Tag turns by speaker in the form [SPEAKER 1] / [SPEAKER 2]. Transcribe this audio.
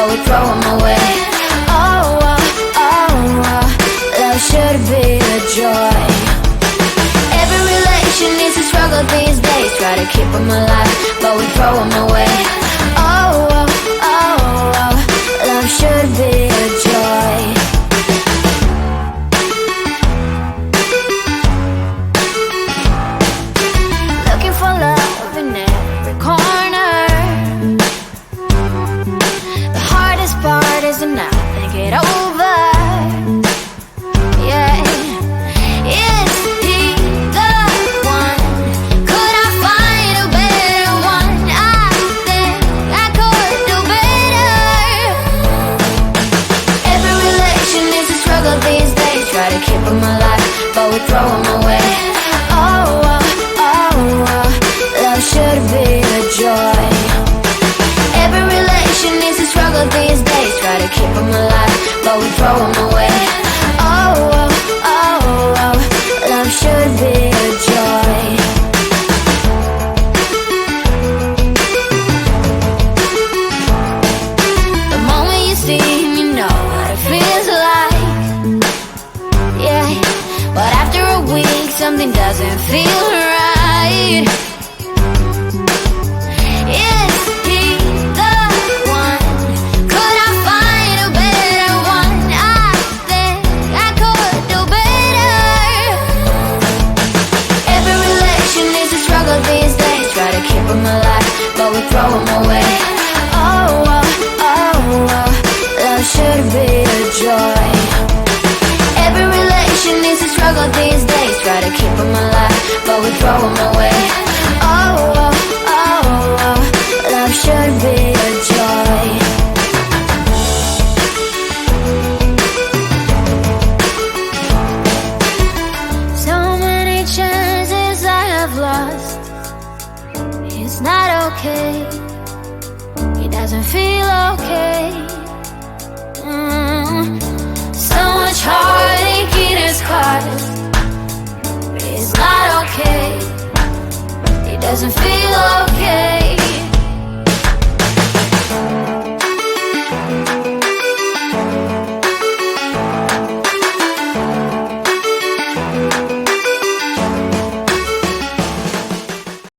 [SPEAKER 1] but we throw them away. Oh, oh, oh, oh, love should be a joy. Every relation needs a struggle these days. Try to keep them alive, but we throw them away. Oh, oh, oh, oh, love should be a joy. We throw them away. Oh, oh, oh, oh, love should be a joy. Every relation needs a struggle these days. Try to keep them alive, but we throw them away. Oh, oh, oh, oh, love should be a joy. The moment you see him, you know what it feels like. Yeah. But after a week, something doesn't feel right. Is he the one? Could I find a better one? I think I could do better. Every relation needs a struggle these days. Try to keep them alive, but we throw them away. Oh, oh, oh, oh, love should be a joy. Every relation needs a struggle these days. Try to keep them alive, but we throw them away. Oh, oh, oh, oh, love should be a joy. So many chances I have lost. It's not okay. It doesn't feel okay. So much heartache in his cause. It's not okay. It doesn't feel okay.